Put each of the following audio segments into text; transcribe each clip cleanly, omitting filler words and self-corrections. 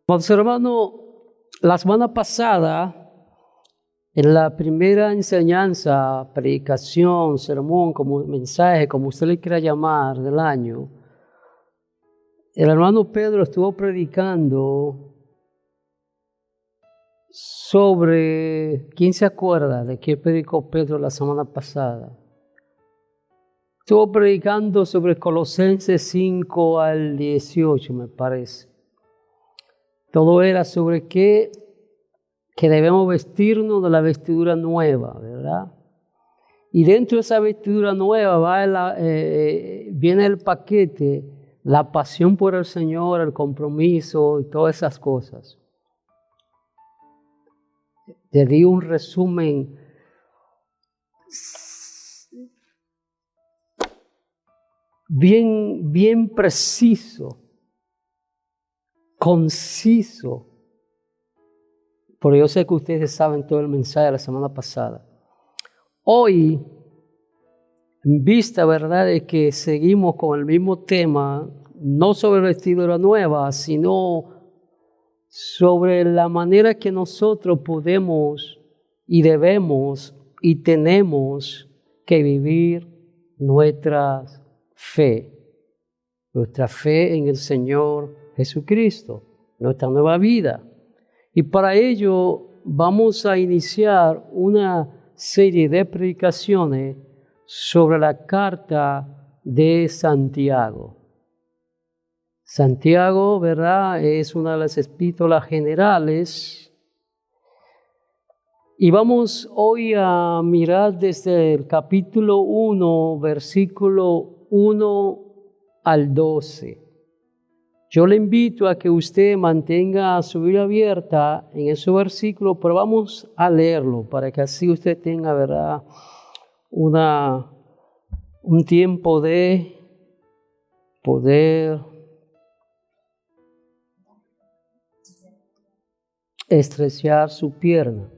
Amados hermanos, la semana pasada, en la primera enseñanza, predicación, sermón, como mensaje, como usted le quiera llamar, del año, el hermano Pedro estuvo predicando sobre, ¿quién se acuerda de qué predicó Pedro la semana pasada? Estuvo predicando sobre Colosenses 5 al 18, me parece. Todo era sobre que debemos vestirnos de la vestidura nueva, ¿verdad? Y dentro de esa vestidura nueva viene el paquete, la pasión por el Señor, el compromiso y todas esas cosas. Te di un resumen bien preciso, conciso. Pero yo sé que ustedes saben todo el mensaje de la semana pasada. Hoy, en vista, ¿verdad?, de que seguimos con el mismo tema, no sobre vestidura nueva, sino sobre la manera que nosotros podemos y debemos y tenemos que vivir nuestra fe en el Señor Jesucristo, nuestra nueva vida. Y para ello vamos a iniciar una serie de predicaciones sobre la carta de Santiago. Santiago, ¿verdad?, es una de las epístolas generales. Y vamos hoy a mirar desde el capítulo 1, versículo 1 al 12. Yo le invito a que usted mantenga su Biblia abierta en ese versículo, pero vamos a leerlo para que así usted tenga, ¿verdad?, un tiempo de poder estrechar su pierna.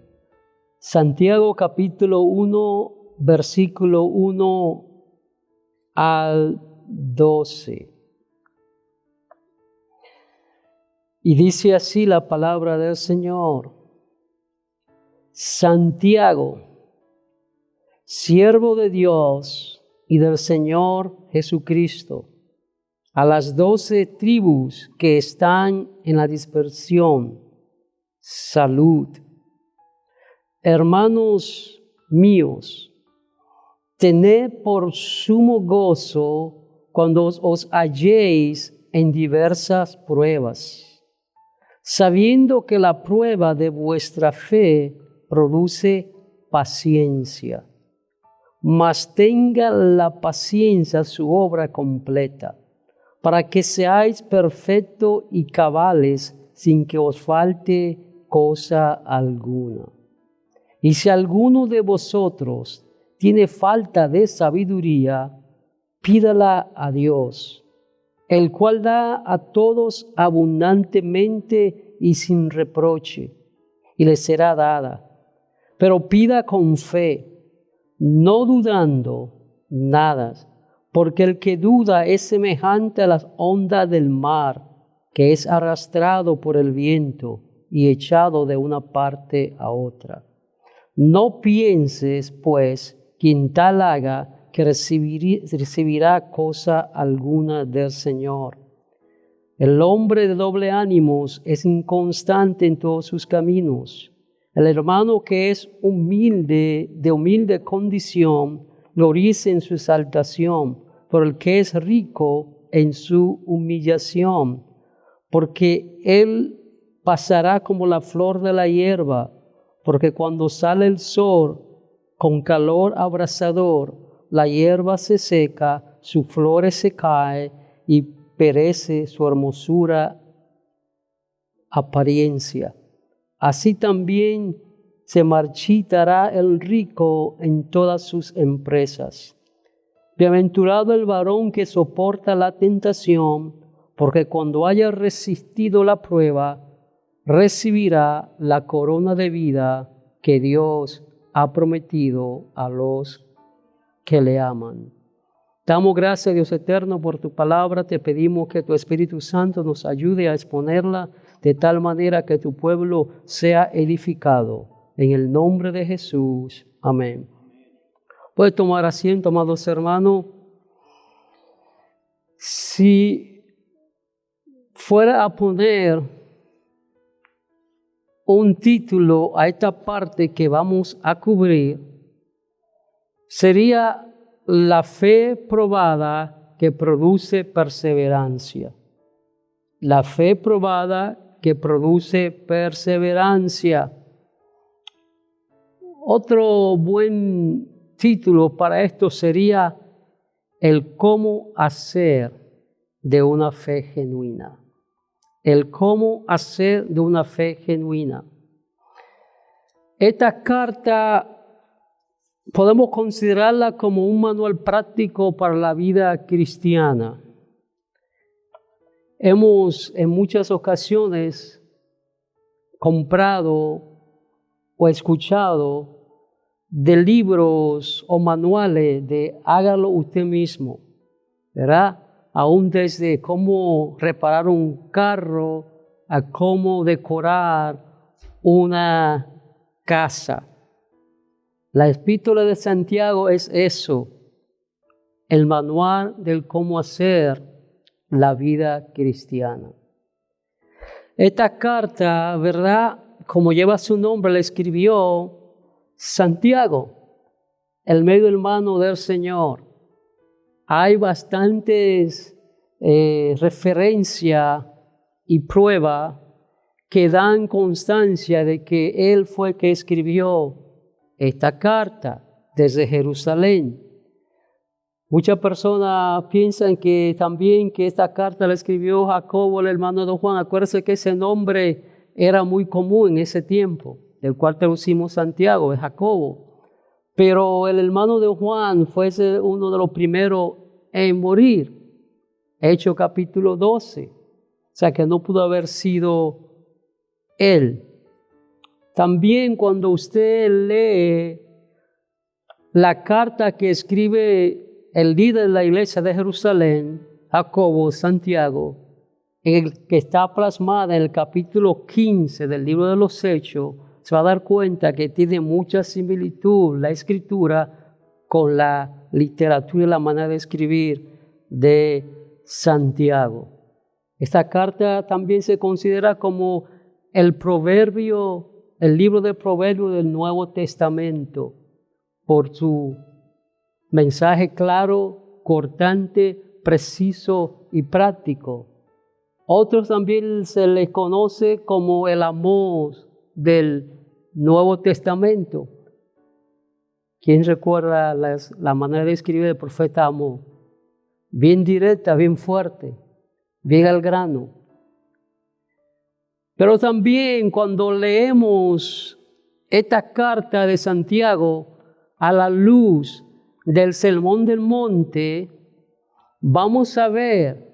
Santiago capítulo 1, versículo 1 al 12. Y dice así la palabra del Señor: Santiago, siervo de Dios y del Señor Jesucristo, a las 12 tribus que están en la dispersión, salud. Hermanos míos, tened por sumo gozo cuando os halléis en diversas pruebas, sabiendo que la prueba de vuestra fe produce paciencia. Mas tenga la paciencia su obra completa, para que seáis perfectos y cabales sin que os falte cosa alguna. Y si alguno de vosotros tiene falta de sabiduría, pídala a Dios, el cual da a todos abundantemente y sin reproche, y le será dada. Pero pida con fe, no dudando nada, porque el que duda es semejante a las ondas del mar, que es arrastrado por el viento y echado de una parte a otra. No pienses, pues, quien tal haga, que recibirá cosa alguna del Señor. El hombre de doble ánimo es inconstante en todos sus caminos. El hermano que es de humilde condición, glorice en su exaltación, pero el que es rico en su humillación, porque él pasará como la flor de la hierba, porque cuando sale el sol con calor abrasador, la hierba se seca, sus flores se caen y perece su hermosura apariencia. Así también se marchitará el rico en todas sus empresas. Bienaventurado el varón que soporta la tentación, porque cuando haya resistido la prueba, recibirá la corona de vida que Dios ha prometido a los que le aman. Damos gracias, Dios eterno, por tu palabra. Te pedimos que tu Espíritu Santo nos ayude a exponerla de tal manera que tu pueblo sea edificado. En el nombre de Jesús. Amén. Puede tomar asiento, amados hermanos. Si fuera a poner un título a esta parte que vamos a cubrir, sería la fe probada que produce perseverancia. La fe probada que produce perseverancia. Otro buen título para esto sería el cómo hacer de una fe genuina. El cómo hacer de una fe genuina. Esta carta podemos considerarla como un manual práctico para la vida cristiana. Hemos en muchas ocasiones comprado o escuchado de libros o manuales de hágalo usted mismo, ¿verdad? Aún desde cómo reparar un carro a cómo decorar una casa. La epístola de Santiago es eso, el manual del cómo hacer la vida cristiana. Esta carta, ¿verdad? Como lleva su nombre, la escribió Santiago, el medio hermano del Señor. Hay bastantes referencias y pruebas que dan constancia de que él fue que escribió esta carta desde Jerusalén. Muchas personas piensan que también que esta carta la escribió Jacobo, el hermano de Juan. Acuérdense que ese nombre era muy común en ese tiempo, del cual traducimos Santiago, es Jacobo. Pero el hermano de Juan fue uno de los primeros en morir. Hechos capítulo 12. O sea que no pudo haber sido él. También cuando usted lee la carta que escribe el líder de la iglesia de Jerusalén, Jacobo, Santiago, en el que está plasmada en el capítulo 15 del libro de los Hechos, se va a dar cuenta que tiene mucha similitud la escritura con la literatura y la manera de escribir de Santiago. Esta carta también se considera como el libro de Proverbios del Nuevo Testamento, por su mensaje claro, cortante, preciso y práctico. Otros también se les conoce como el Amós del Nuevo Testamento. ¿Quién recuerda la manera de escribir del profeta Amós? Bien directa, bien fuerte, bien al grano. Pero también cuando leemos esta carta de Santiago a la luz del Sermón del Monte, vamos a ver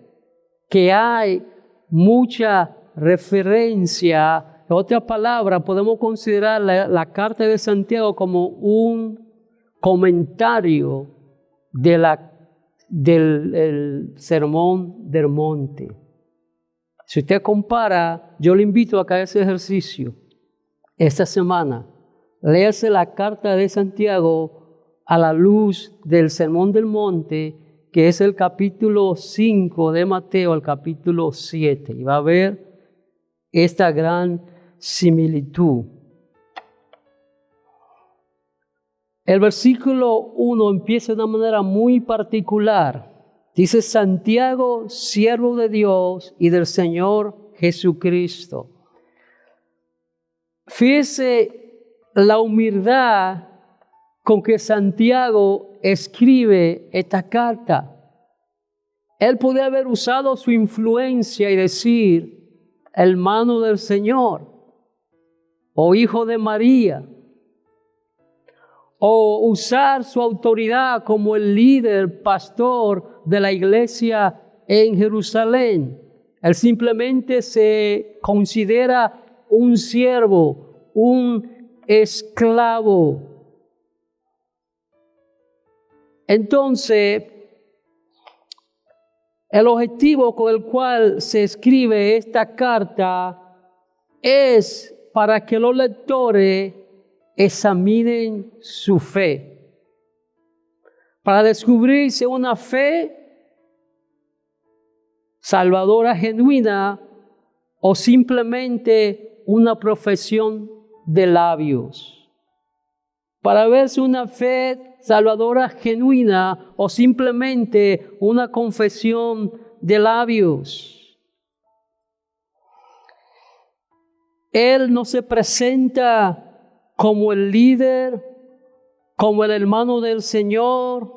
que hay mucha referencia. En otras palabras, podemos considerar la carta de Santiago como un comentario del Sermón del Monte. Si usted compara, yo le invito a que haga ese ejercicio esta semana. Léase la carta de Santiago a la luz del Sermón del Monte, que es el capítulo 5 de Mateo, al capítulo 7. Y va a ver esta gran similitud. El versículo 1 empieza de una manera muy particular. Dice: Santiago, siervo de Dios y del Señor Jesucristo. Fíjese la humildad con que Santiago escribe esta carta. Él podía haber usado su influencia y decir hermano del Señor o hijo de María, o usar su autoridad como el líder, pastor de la iglesia en Jerusalén. Él simplemente se considera un siervo, un esclavo. Entonces, el objetivo con el cual se escribe esta carta es para que los lectores examinen su fe, para descubrir si una fe salvadora genuina o simplemente una profesión de labios, para ver si una fe salvadora genuina o simplemente una confesión de labios. Él no se presenta como el líder, como el hermano del Señor,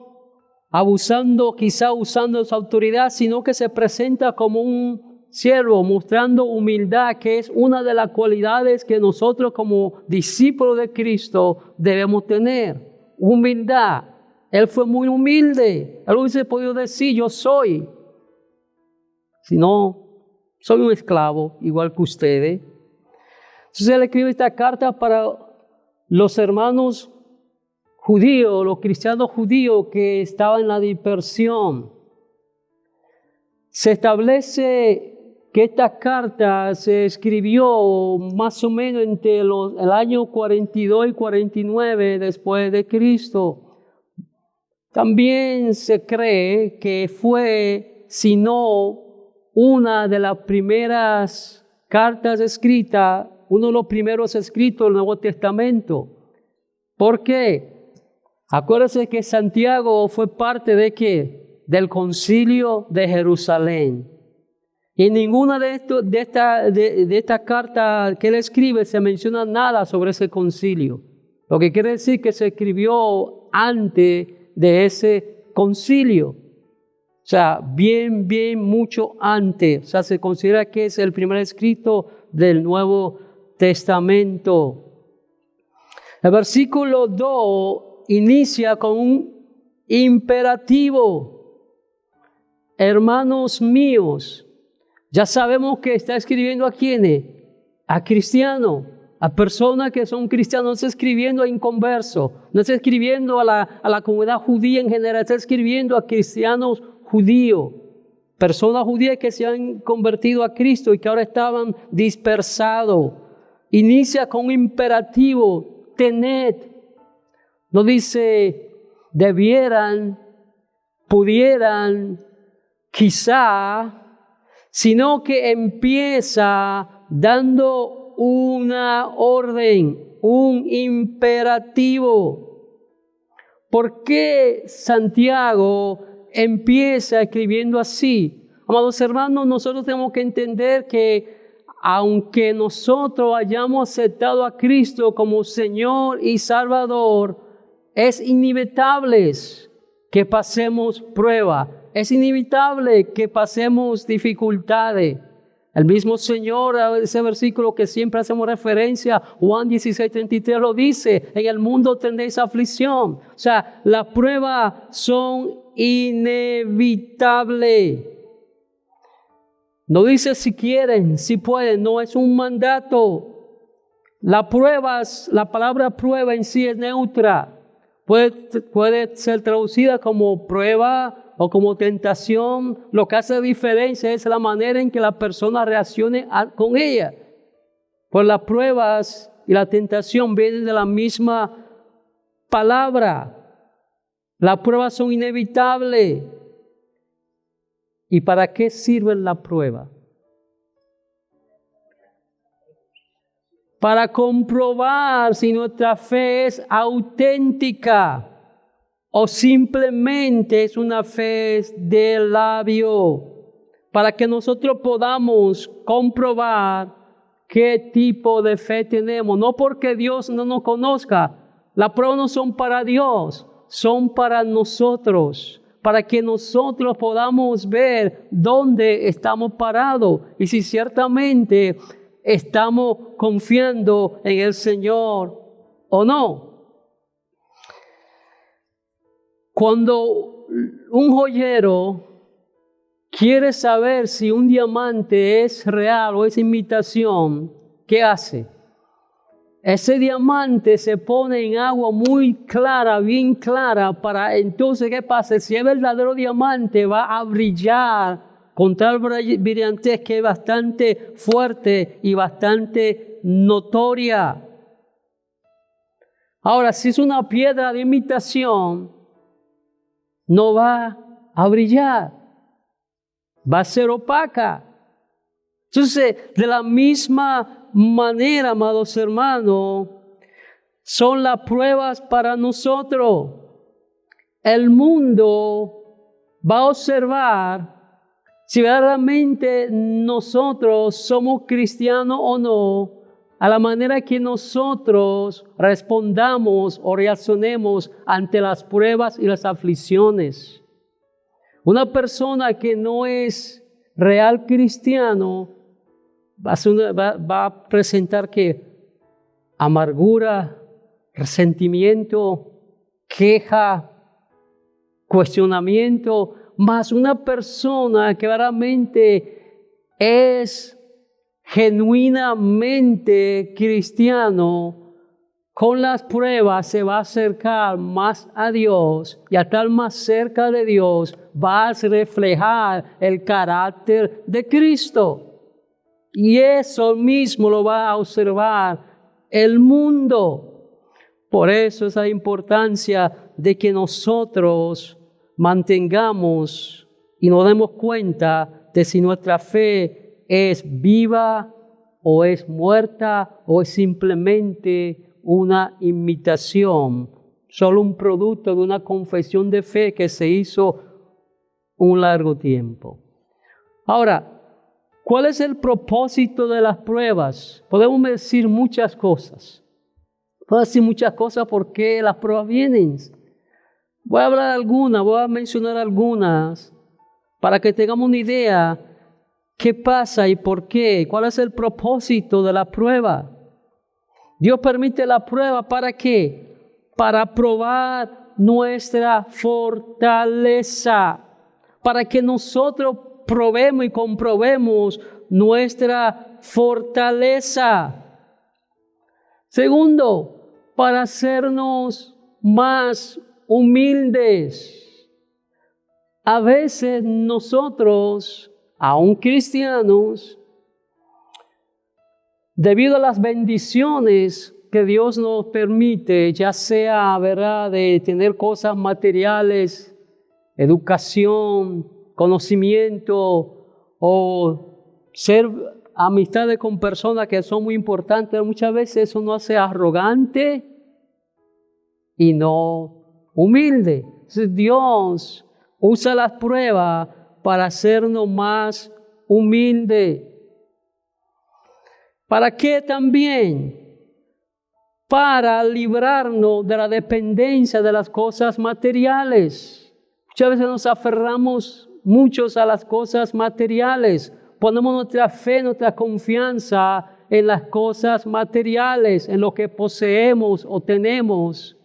quizá usando su autoridad, sino que se presenta como un siervo, mostrando humildad, que es una de las cualidades que nosotros como discípulos de Cristo debemos tener. Humildad. Él fue muy humilde. Él hubiese podido decir, yo soy. Si no, soy un esclavo, igual que ustedes. Entonces él escribe esta carta para los hermanos judíos, los cristianos judíos que estaban en la dispersión. Se establece que esta carta se escribió más o menos entre el año 42 y 49 después de Cristo. También se cree que fue, si no, una de las primeras cartas escritas, uno de los primeros escritos del Nuevo Testamento. ¿Por qué? Acuérdense que Santiago fue parte de ¿qué? Del concilio de Jerusalén. Y en ninguna de esta carta que él escribe se menciona nada sobre ese concilio. Lo que quiere decir que se escribió antes de ese concilio. O sea, bien, mucho antes. O sea, se considera que es el primer escrito del Nuevo Testamento. El versículo 2 inicia con un imperativo. Hermanos míos, ya sabemos que está escribiendo a quiénes, a cristianos, a personas que son cristianos. No está escribiendo a inconversos, no está escribiendo a la comunidad judía en general, está escribiendo a cristianos judíos, personas judías que se han convertido a Cristo y que ahora estaban dispersados. Inicia con un imperativo, tened. No dice debieran, pudieran, quizá, sino que empieza dando una orden, un imperativo. ¿Por qué Santiago empieza escribiendo así? Amados hermanos, nosotros tenemos que entender que aunque nosotros hayamos aceptado a Cristo como Señor y Salvador, es inevitable que pasemos prueba, es inevitable que pasemos dificultades. El mismo Señor, ese versículo que siempre hacemos referencia, Juan 16:33 lo dice, en el mundo tendréis aflicción. O sea, las pruebas son inevitables. No dice si quieren, si pueden, no es un mandato. La palabra prueba en sí es neutra. Puede ser traducida como prueba o como tentación. Lo que hace diferencia es la manera en que la persona reaccione con ella. Pues las pruebas y la tentación vienen de la misma palabra. Las pruebas son inevitables. ¿Y para qué sirve la prueba? Para comprobar si nuestra fe es auténtica o simplemente es una fe de labio. Para que nosotros podamos comprobar qué tipo de fe tenemos. No porque Dios no nos conozca. Las pruebas no son para Dios, son para nosotros. Para que nosotros podamos ver dónde estamos parados y si ciertamente estamos confiando en el Señor o no. Cuando un joyero quiere saber si un diamante es real o es imitación, ¿qué hace? Ese diamante se pone en agua muy clara, bien clara, para entonces, ¿qué pasa? Si es verdadero diamante, va a brillar con tal brillantez que es bastante fuerte y bastante notoria. Ahora, si es una piedra de imitación, no va a brillar, va a ser opaca. Entonces, de la misma manera, amados hermanos, son las pruebas para nosotros. El mundo va a observar si verdaderamente nosotros somos cristianos o no, a la manera que nosotros respondamos o reaccionemos ante las pruebas y las aflicciones. Una persona que no es real cristiano va a presentar que amargura, resentimiento, queja, cuestionamiento, más una persona que verdaderamente es genuinamente cristiano, con las pruebas se va a acercar más a Dios y al estar más cerca de Dios va a reflejar el carácter de Cristo. Y eso mismo lo va a observar el mundo. Por eso esa importancia de que nosotros mantengamos y nos demos cuenta de si nuestra fe es viva o es muerta o es simplemente una imitación, solo un producto de una confesión de fe que se hizo un largo tiempo. Ahora, ¿cuál es el propósito de las pruebas? Podemos decir muchas cosas. Podemos decir muchas cosas por qué las pruebas vienen. Voy a hablar de algunas, voy a mencionar algunas para que tengamos una idea qué pasa y por qué, cuál es el propósito de la prueba. Dios permite la prueba ¿para qué? Para probar nuestra fortaleza, para que nosotros probemos y comprobemos nuestra fortaleza. Segundo, para hacernos más humildes. A veces nosotros, aún cristianos, debido a las bendiciones que Dios nos permite, ya sea, ¿verdad?, de tener cosas materiales, educación, conocimiento o ser amistades con personas que son muy importantes, muchas veces eso nos hace arrogante y no humilde. Entonces Dios usa las pruebas para hacernos más humildes. ¿Para qué también? Para librarnos de la dependencia de las cosas materiales. Muchas veces nos aferramos muchos a las cosas materiales. Ponemos nuestra fe, nuestra confianza en las cosas materiales, en lo que poseemos o tenemos,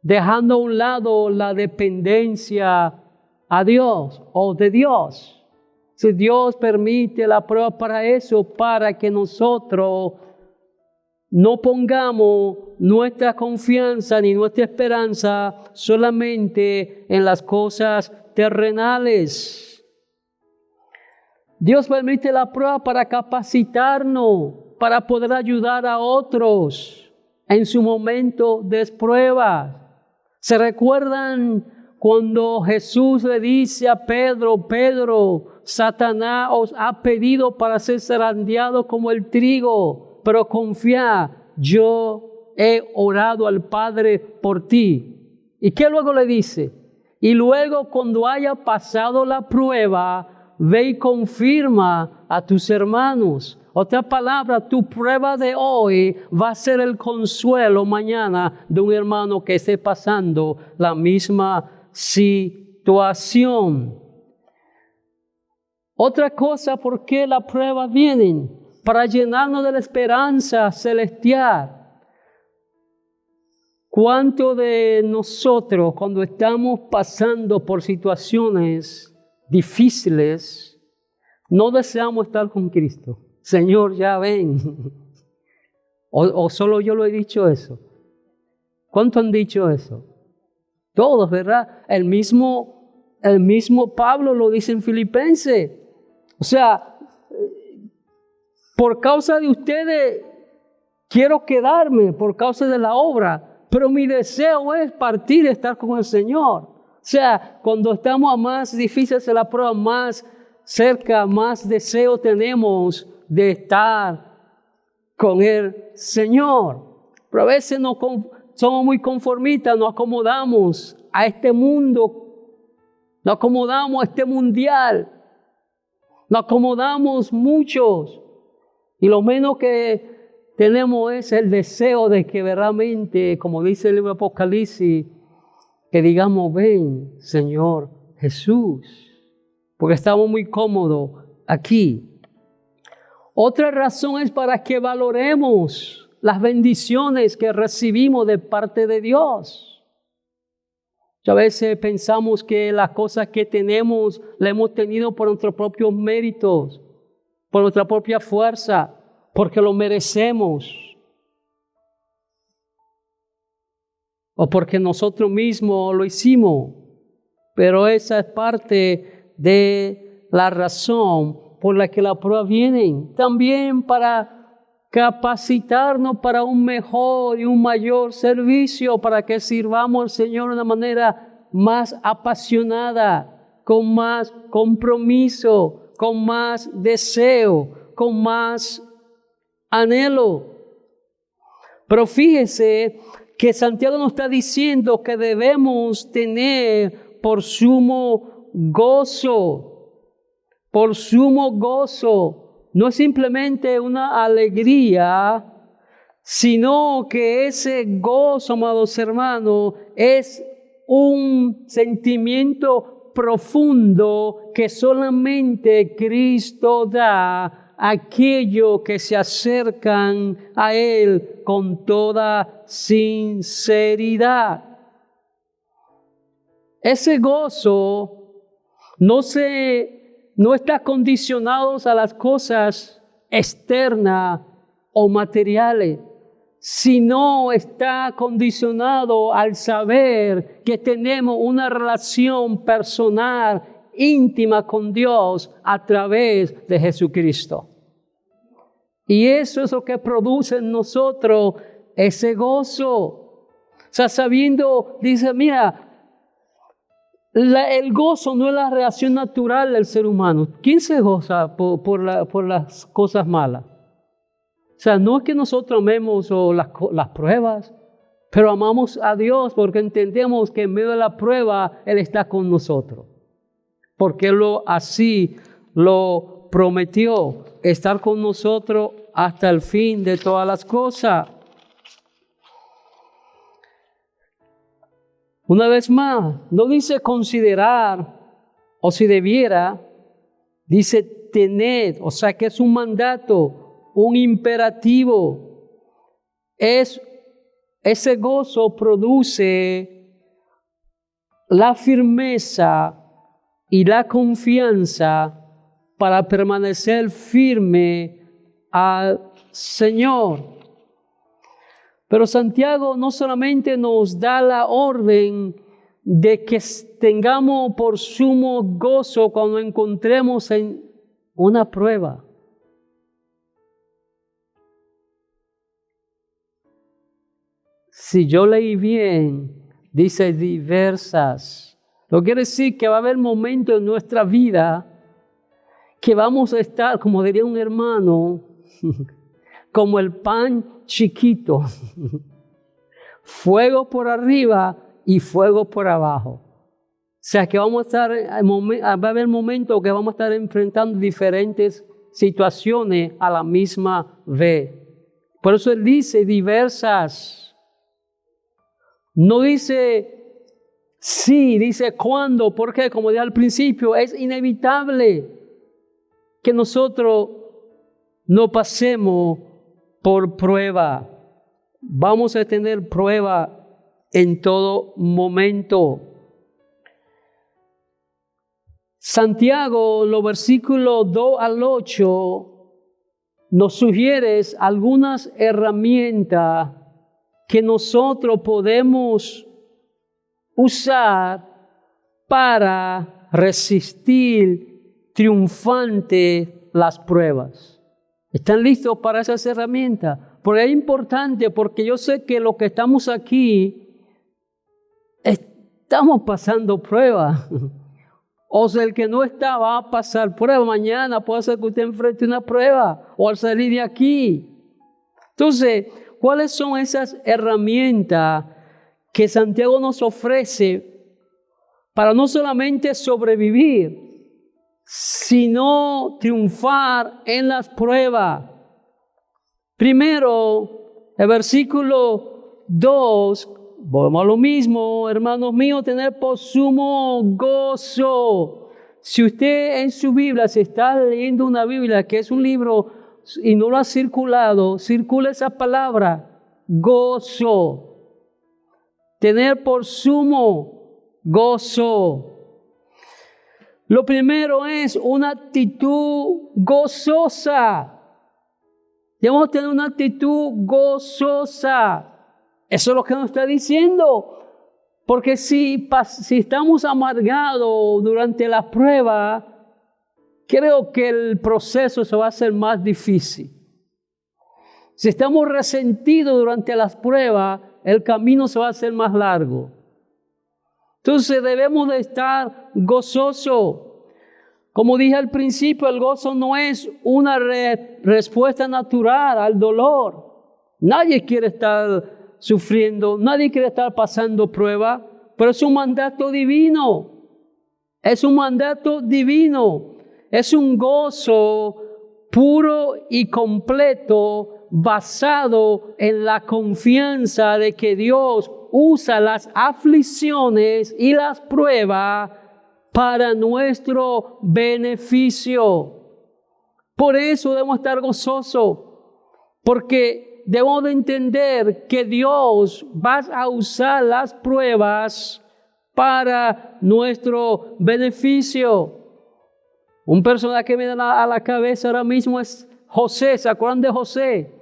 dejando a un lado la dependencia a Dios o de Dios. Si Dios permite la prueba para eso, para que nosotros no pongamos nuestra confianza ni nuestra esperanza solamente en las cosas terrenales. Dios permite la prueba para capacitarnos, para poder ayudar a otros en su momento de prueba. ¿Se recuerdan cuando Jesús le dice a Pedro: Pedro, Satanás os ha pedido para ser zarandeado como el trigo, pero confía, yo he orado al Padre por ti? ¿Y qué luego le dice? Y luego, cuando haya pasado la prueba, ve y confirma a tus hermanos. Otra palabra, tu prueba de hoy va a ser el consuelo mañana de un hermano que esté pasando la misma situación. Otra cosa, ¿por qué las pruebas vienen? Para llenarnos de la esperanza celestial. ¿Cuántos de nosotros, cuando estamos pasando por situaciones difíciles, no deseamos estar con Cristo? Señor, ya ven. O solo yo lo he dicho eso. ¿Cuántos han dicho eso? Todos, ¿verdad? El mismo El mismo Pablo lo dice en Filipenses. O sea, por causa de ustedes quiero quedarme, por causa de la obra, pero mi deseo es partir y estar con el Señor. O sea, cuando estamos a más difíciles de la prueba, más cerca, más deseo tenemos de estar con el Señor. Pero a veces somos muy conformistas, nos acomodamos a este mundo, nos acomodamos a este mundial, nos acomodamos muchos y lo menos que tenemos es el deseo de que verdaderamente, como dice el libro de Apocalipsis, que digamos, ven, Señor Jesús, porque estamos muy cómodos aquí. Otra razón es para que valoremos las bendiciones que recibimos de parte de Dios. A veces pensamos que las cosas que tenemos las hemos tenido por nuestros propios méritos, por nuestra propia fuerza, porque lo merecemos, o porque nosotros mismos lo hicimos. Pero esa es parte de la razón por la que las pruebas vienen. También para capacitarnos para un mejor y un mayor servicio, para que sirvamos al Señor de una manera más apasionada, con más compromiso, con más deseo, con más anhelo. Pero fíjese que Santiago nos está diciendo que debemos tener por sumo gozo. Por sumo gozo. No es simplemente una alegría, sino que ese gozo, amados hermanos, es un sentimiento profundo que solamente Cristo da a aquellos que se acercan a Él con toda sinceridad. Ese gozo no está condicionado a las cosas externas o materiales, sino está condicionado al saber que tenemos una relación personal íntima con Dios a través de Jesucristo. Y eso es lo que produce en nosotros ese gozo. O sea, sabiendo, dice, mira, el gozo no es la reacción natural del ser humano. ¿Quién se goza por las cosas malas? O sea, no es que nosotros amemos las pruebas, pero amamos a Dios porque entendemos que en medio de la prueba Él está con nosotros. Porque Él así lo prometió, estar con nosotros hasta el fin de todas las cosas. Una vez más, no dice considerar o si debiera, dice tener, o sea que es un mandato, un imperativo. Ese gozo produce la firmeza y la confianza para permanecer firme al Señor. Pero Santiago no solamente nos da la orden de que tengamos por sumo gozo cuando encontremos en una prueba. Si yo leí bien, dice diversas. Lo que quiere decir que va a haber momentos en nuestra vida que vamos a estar, como diría un hermano, como el pan chiquito, fuego por arriba y fuego por abajo. O sea que vamos a va a haber momentos que vamos a estar enfrentando diferentes situaciones a la misma vez. Por eso él dice diversas. No dice sí, dice cuándo, porque como dije al principio, es inevitable que nosotros no pasemos por prueba. Vamos a tener prueba en todo momento. Santiago, los versículos 2 al 8, nos sugiere algunas herramientas que nosotros podemos usar para resistir triunfante las pruebas. ¿Están listos para esas herramientas? Porque es importante, porque yo sé que los que estamos aquí estamos pasando pruebas. O sea, el que no está va a pasar prueba. Mañana puede ser que usted enfrente una prueba o al salir de aquí. Entonces, ¿cuáles son esas herramientas que Santiago nos ofrece para no solamente sobrevivir, sino triunfar en las pruebas? Primero, el versículo 2, volvemos a lo mismo, hermanos míos, tener por sumo gozo. Si usted en su Biblia se está leyendo una Biblia que es un libro y no lo ha circulado, circula esa palabra, gozo. Tener por sumo gozo. Lo primero es una actitud gozosa. Debemos tener una actitud gozosa. Eso es lo que nos está diciendo. Porque si estamos amargados durante la prueba, creo que el proceso se va a hacer más difícil. Si estamos resentidos durante las pruebas, el camino se va a hacer más largo. Entonces debemos de estar gozosos. Como dije al principio, el gozo no es una respuesta natural al dolor. Nadie quiere estar sufriendo, nadie quiere estar pasando prueba, pero es un mandato divino. Es un mandato divino. Es un gozo puro y completo basado en la confianza de que Dios usa las aflicciones y las pruebas para nuestro beneficio. Por eso debemos estar gozosos, porque debemos de entender que Dios va a usar las pruebas para nuestro beneficio. Un personaje que me da a la cabeza ahora mismo es José. ¿Se acuerdan de José?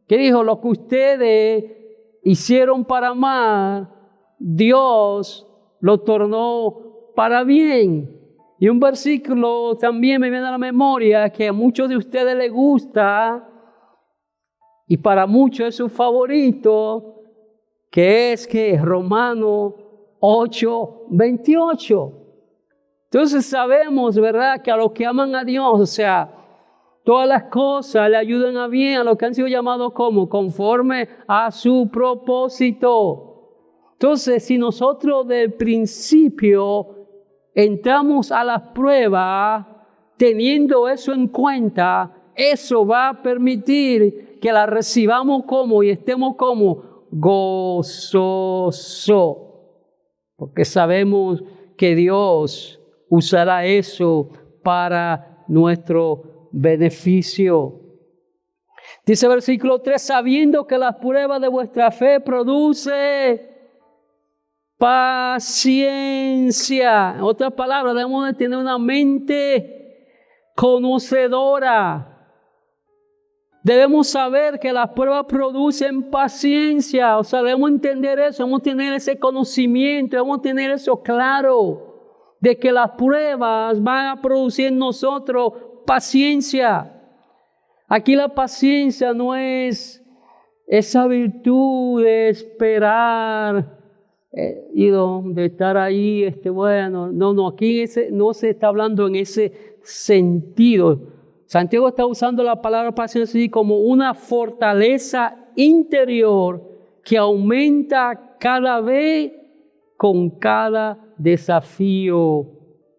Que dijo, lo que ustedes hicieron para mal, Dios lo tornó para bien. Y un versículo también me viene a la memoria que a muchos de ustedes les gusta y para muchos es su favorito, que es que Romanos 8:28. Entonces sabemos, ¿verdad?, que a los que aman a Dios, o sea, todas las cosas le ayudan a bien a los que han sido llamados como conforme a su propósito. Entonces, si nosotros del principio entramos a las pruebas teniendo eso en cuenta, eso va a permitir que la recibamos como y estemos como gozoso, porque sabemos que Dios usará eso para nuestro beneficio. Dice el versículo 3, sabiendo que la prueba de vuestra fe produce paciencia. En otras palabras, debemos de tener una mente conocedora. Debemos saber que las pruebas producen paciencia. O sea, debemos entender eso, debemos tener ese conocimiento, debemos tener eso claro, de que las pruebas van a producir en nosotros paciencia. Aquí la paciencia no es esa virtud de esperar y de estar ahí, no, aquí no se está hablando en ese sentido. Santiago está usando la palabra paciencia así como una fortaleza interior que aumenta cada vez con cada desafío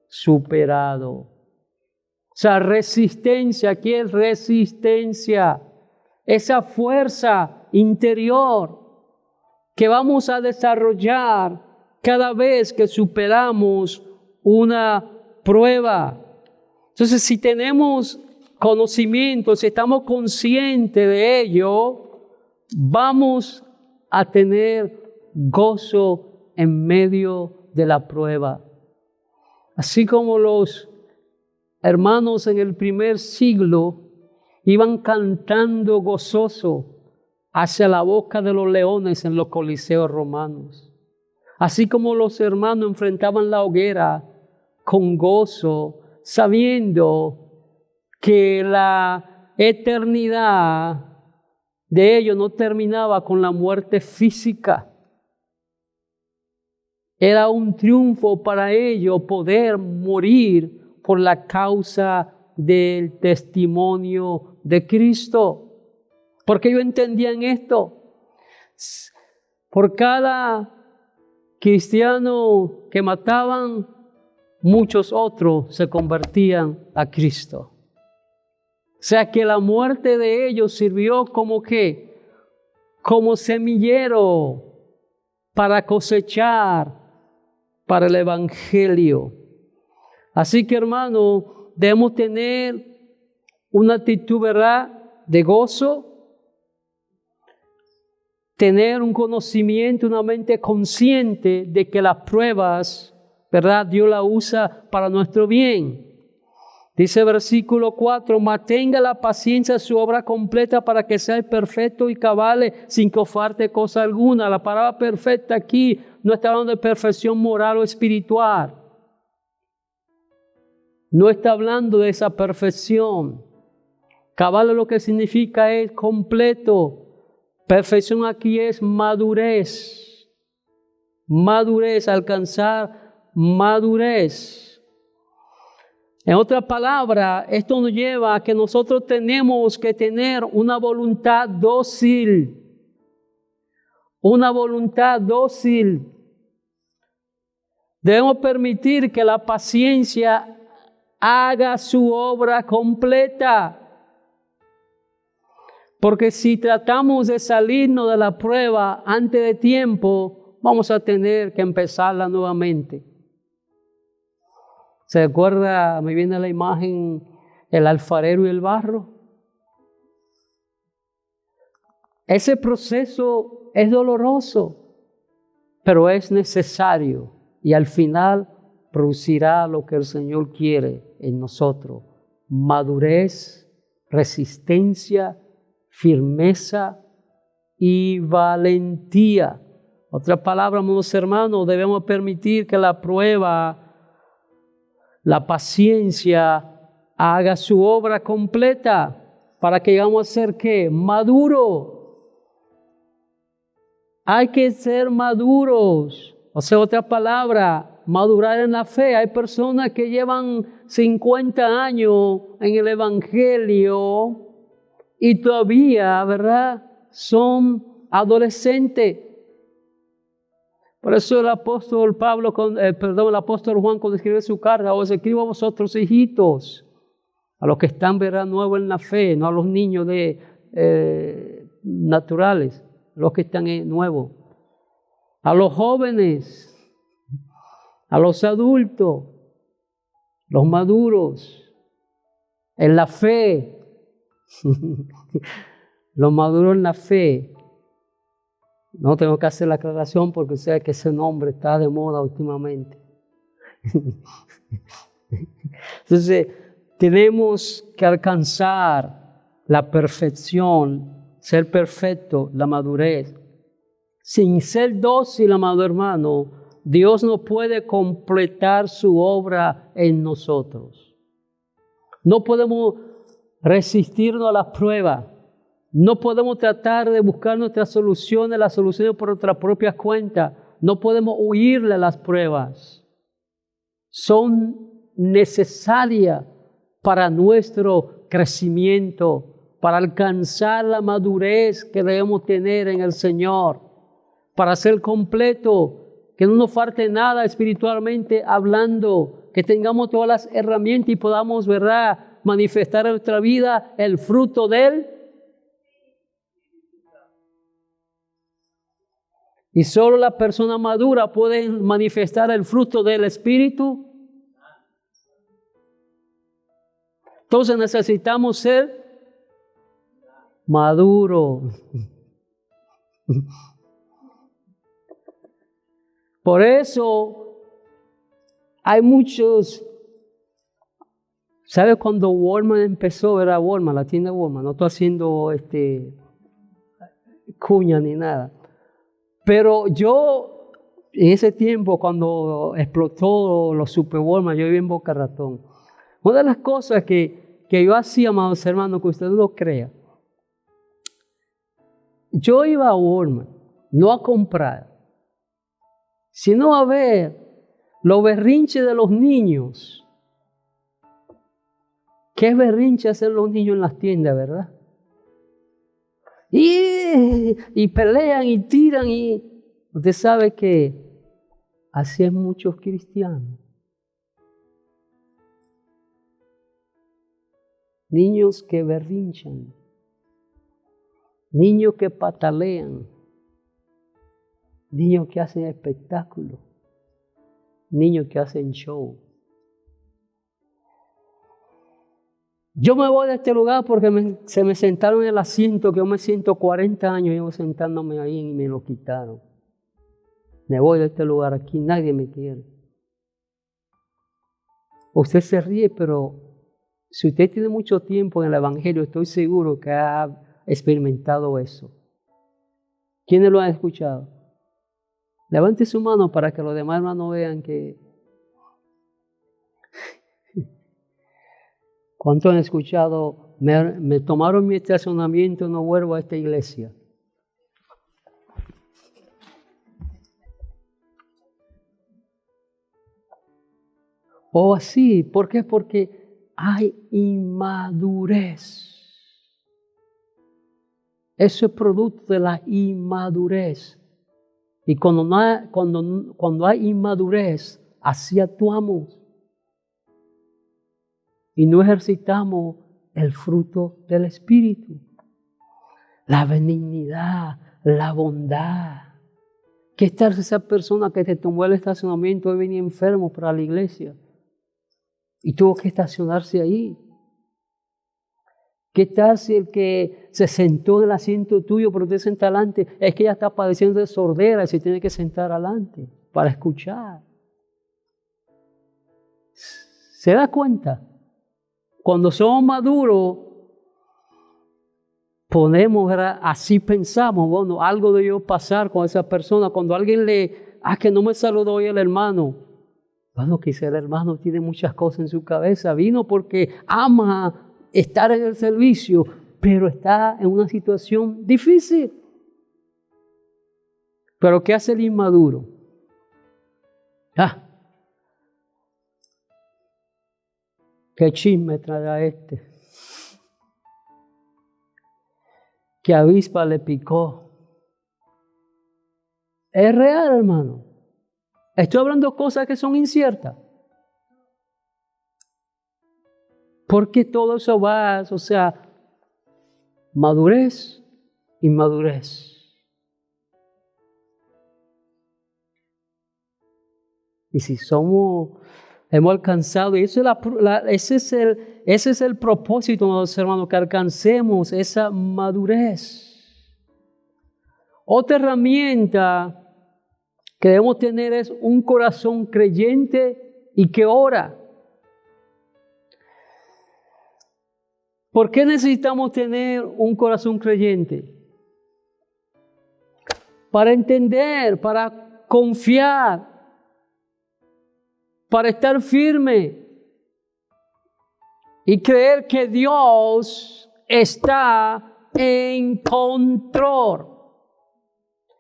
superado. O sea, resistencia, aquí es resistencia, esa fuerza interior que vamos a desarrollar cada vez que superamos una prueba. Entonces, si tenemos conocimiento, si estamos conscientes de ello, vamos a tener gozo en medio de la prueba. Así como los hermanos en el primer siglo iban cantando gozoso hacia la boca de los leones en los coliseos romanos. Así como los hermanos enfrentaban la hoguera con gozo, sabiendo que la eternidad de ellos no terminaba con la muerte física. Era un triunfo para ellos poder morir por la causa del testimonio de Cristo. Porque ellos entendían esto. Por cada cristiano que mataban, muchos otros se convertían a Cristo. O sea que la muerte de ellos sirvió como que, como semillero para cosechar para el Evangelio. Así que, hermano, debemos tener una actitud, ¿verdad?, de gozo, tener un conocimiento, una mente consciente de que las pruebas, ¿verdad?, Dios las usa para nuestro bien. Dice versículo 4, mantenga la paciencia su obra completa para que sea perfecto y cabale sin que os falte cosa alguna. La palabra perfecta aquí no está hablando de perfección moral o espiritual. No está hablando de esa perfección. Cabale lo que significa es completo. Perfección aquí es madurez. Madurez, alcanzar madurez. En otras palabras, esto nos lleva a que nosotros tenemos que tener una voluntad dócil. Una voluntad dócil. Debemos permitir que la paciencia haga su obra completa. Porque si tratamos de salirnos de la prueba antes de tiempo, vamos a tener que empezarla nuevamente. ¿Se acuerda? Me viene a la imagen el alfarero y el barro. Ese proceso es doloroso, pero es necesario y al final producirá lo que el Señor quiere en nosotros: madurez, resistencia, firmeza y valentía. Otra palabra, mis hermanos, debemos permitir que la prueba, la paciencia haga su obra completa para que llegamos a ser ¿qué? Maduro. Hay que ser maduros. O sea, otra palabra, madurar en la fe. Hay personas que llevan 50 años en el Evangelio y todavía, ¿verdad?, son adolescentes. Por eso el apóstol el apóstol Juan, cuando escribe su carta, os escribo a vosotros, hijitos, a los que están, ¿verdad?, nuevos en la fe, no a los niños naturales, los que están nuevos, a los jóvenes, a los adultos, los maduros, en la fe, los maduros en la fe. No tengo que hacer la aclaración porque sé que ese nombre está de moda últimamente. Entonces, tenemos que alcanzar la perfección, ser perfecto, la madurez. Sin ser dócil, amado hermano, Dios no puede completar su obra en nosotros. No podemos resistirnos a las pruebas. No podemos tratar de buscar nuestras soluciones, las soluciones por nuestra propia cuenta. No podemos huirle a las pruebas. Son necesarias para nuestro crecimiento, para alcanzar la madurez que debemos tener en el Señor, para ser completo, que no nos falte nada espiritualmente hablando, que tengamos todas las herramientas y podamos, ¿verdad?, manifestar en nuestra vida el fruto de Él. Y solo la persona madura puede manifestar el fruto del Espíritu. Entonces necesitamos ser maduros. Por eso hay muchos. ¿Sabe cuando Walmart empezó? Era Walmart, la tienda Walmart. No estoy haciendo cuña ni nada. Pero yo en ese tiempo cuando explotó los Super Bowl, yo vivía en Boca Ratón. Una de las cosas que yo hacía, amados hermanos, que usted no lo crea, yo iba a Walmart, no a comprar, sino a ver los berrinches de los niños. ¿Qué berrinche hacen los niños en las tiendas, verdad? Y pelean y tiran y usted sabe que así es muchos cristianos. Niños que berrinchan, niños que patalean, niños que hacen espectáculos, niños que hacen show. Yo me voy de este lugar porque se me sentaron en el asiento que yo me siento 40 años llevo sentándome ahí y me lo quitaron. Me voy de este lugar, aquí nadie me quiere. Usted se ríe, pero si usted tiene mucho tiempo en el Evangelio, estoy seguro que ha experimentado eso. ¿Quiénes lo han escuchado? Levante su mano para que los demás hermanos vean que... ¿Cuántos han escuchado? Me tomaron mi estacionamiento y no vuelvo a esta iglesia. O así, ¿por qué? Porque hay inmadurez. Eso es producto de la inmadurez. Y cuando hay inmadurez, así actuamos. Y no ejercitamos el fruto del Espíritu. La benignidad, la bondad. ¿Qué tal si esa persona que te tomó el estacionamiento hoy venía enfermo para la iglesia? Y tuvo que estacionarse ahí. ¿Qué tal si el que se sentó en el asiento tuyo, pero usted senta adelante, es que ya está padeciendo de sordera y se tiene que sentar adelante para escuchar? ¿Se da cuenta? Cuando somos maduros, así pensamos, bueno, algo debió pasar con esa persona. Cuando alguien que no me saludó hoy el hermano. Bueno, quizá el hermano tiene muchas cosas en su cabeza. Vino porque ama estar en el servicio, pero está en una situación difícil. ¿Pero qué hace el inmaduro? ¿Qué chisme traerá este? ¿Qué avispa le picó? Es real, hermano. Estoy hablando de cosas que son inciertas. Porque todo eso va, madurez, inmadurez. Y si hemos alcanzado, y ese es el propósito, hermanos, que alcancemos esa madurez. Otra herramienta que debemos tener es un corazón creyente y que ora. ¿Por qué necesitamos tener un corazón creyente? Para entender, para confiar, para estar firme y creer que Dios está en control.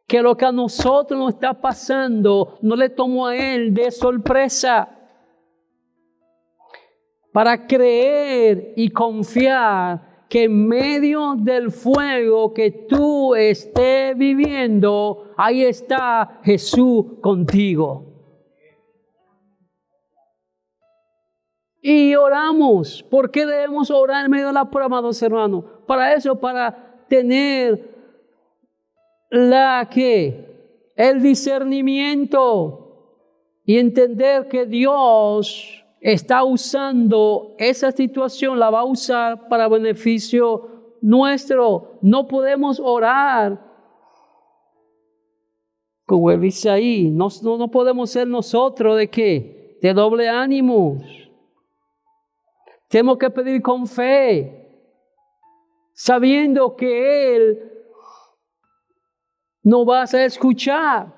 Que lo que a nosotros nos está pasando no le tomó a Él de sorpresa. Para creer y confiar que en medio del fuego que tú estés viviendo, ahí está Jesús contigo. Y oramos. ¿Por qué debemos orar en medio de la prueba, amados hermanos? Para eso, para tener el discernimiento y entender que Dios está usando esa situación, la va a usar para beneficio nuestro. No podemos orar como él dice ahí. No podemos ser nosotros ¿de qué? De doble ánimo. Tenemos que pedir con fe, sabiendo que Él nos va a escuchar.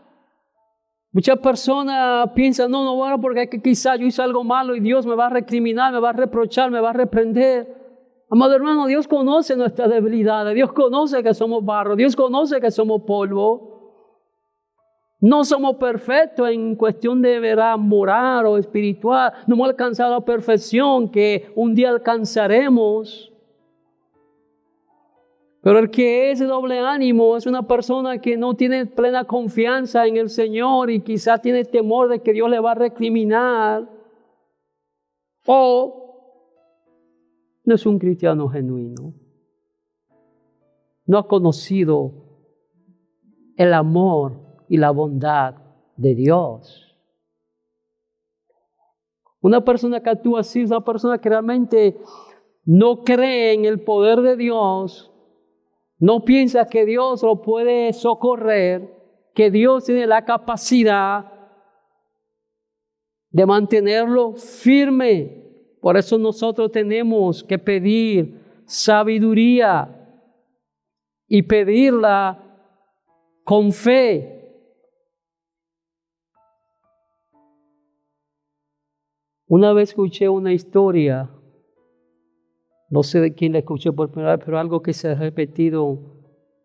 Muchas personas piensan, no voy a orar porque quizás yo hice algo malo y Dios me va a recriminar, me va a reprochar, me va a reprender. Amado hermano, Dios conoce nuestras debilidades, Dios conoce que somos barro, Dios conoce que somos polvo. No somos perfectos en cuestión de verdad moral o espiritual, no hemos alcanzado la perfección que un día alcanzaremos. Pero el que es de doble ánimo es una persona que no tiene plena confianza en el Señor y quizás tiene temor de que Dios le va a recriminar. O no es un cristiano genuino. No ha conocido el amor y la bondad de Dios. Una persona que actúa así es una persona que realmente no cree en el poder de Dios. No piensa que Dios lo puede socorrer, que Dios tiene la capacidad de mantenerlo firme. Por eso nosotros tenemos que pedir sabiduría y pedirla con fe. Una vez escuché una historia. No sé de quién la escuché por primera vez, pero algo que se ha repetido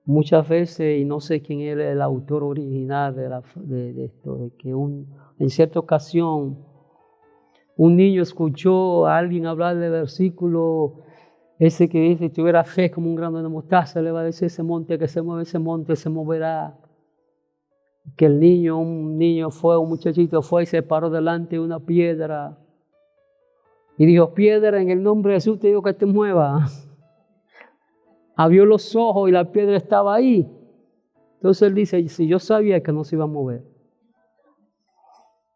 muchas veces y no sé quién era el autor original de esto, de que en cierta ocasión un niño escuchó a alguien hablar del versículo ese que dice, si tuviera fe como un grano de mostaza, le va a decir ese monte que se mueve, ese monte se moverá. Que un muchachito fue y se paró delante de una piedra. Y dijo, piedra, en el nombre de Jesús te digo que te mueva. Abrió los ojos y la piedra estaba ahí. Entonces él dice, si yo sabía que no se iba a mover.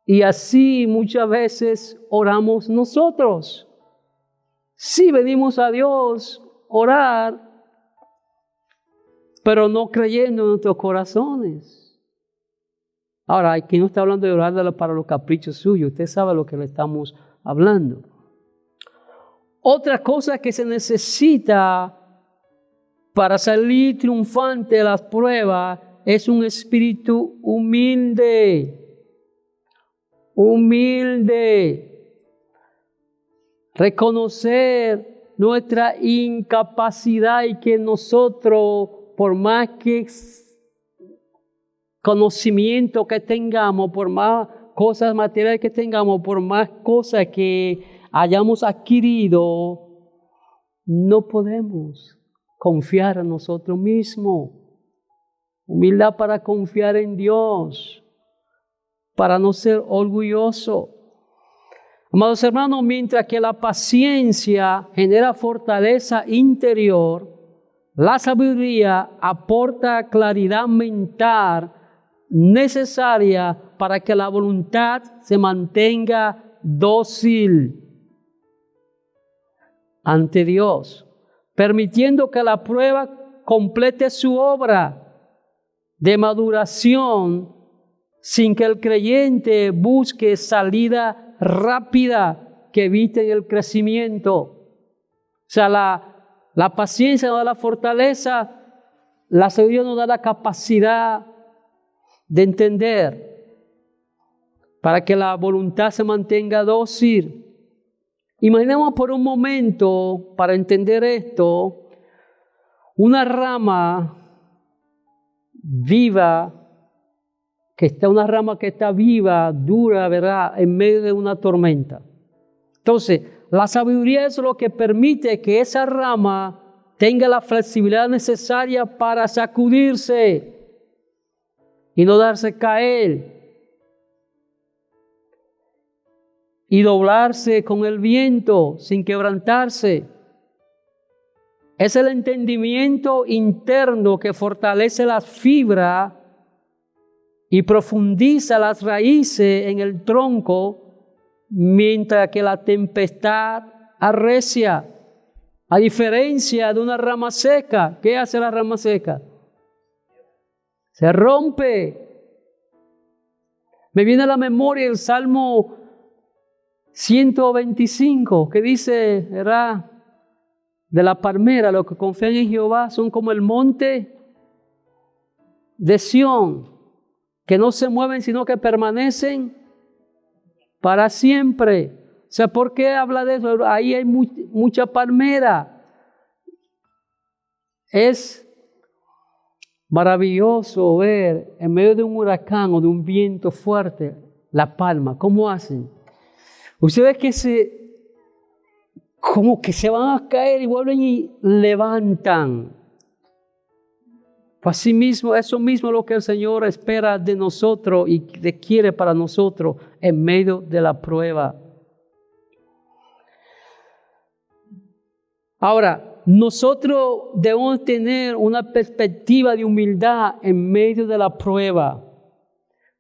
Y así muchas veces oramos nosotros. Sí venimos a Dios orar, pero no creyendo en nuestros corazones. Ahora, aquí no está hablando de orar para los caprichos suyos. Usted sabe lo que le estamos hablando. Otra cosa que se necesita para salir triunfante de las pruebas es un espíritu humilde. Humilde. Reconocer nuestra incapacidad y que nosotros, por más que conocimiento que tengamos, por más cosas materiales que tengamos, por más cosas que hayamos adquirido, no podemos confiar en nosotros mismos. Humildad para confiar en Dios, para no ser orgulloso. Amados hermanos, mientras que la paciencia genera fortaleza interior, la sabiduría aporta claridad mental necesaria para que la voluntad se mantenga dócil ante Dios, permitiendo que la prueba complete su obra de maduración sin que el creyente busque salida rápida que evite el crecimiento. O sea, la paciencia nos da la fortaleza, la sabiduría nos da la capacidad de entender para que la voluntad se mantenga dócil. Imaginemos por un momento, para entender esto, una rama viva, una rama que está viva, dura, ¿verdad?, en medio de una tormenta. Entonces, la sabiduría es lo que permite que esa rama tenga la flexibilidad necesaria para sacudirse y no darse caer. Y doblarse con el viento sin quebrantarse. Es el entendimiento interno que fortalece las fibras y profundiza las raíces en el tronco, mientras que la tempestad arrecia. A diferencia de una rama seca, ¿qué hace la rama seca? Se rompe. Me viene a la memoria el Salmo 125, que dice, ¿verdad?, de la palmera, los que confían en Jehová son como el monte de Sión, que no se mueven, sino que permanecen para siempre. O sea, ¿por qué habla de eso? Ahí hay mucha palmera. Es maravilloso ver en medio de un huracán o de un viento fuerte la palma. ¿Cómo hacen? Ustedes que como que se van a caer y vuelven y levantan. Así mismo, eso mismo es lo que el Señor espera de nosotros y quiere para nosotros en medio de la prueba. Ahora, nosotros debemos tener una perspectiva de humildad en medio de la prueba.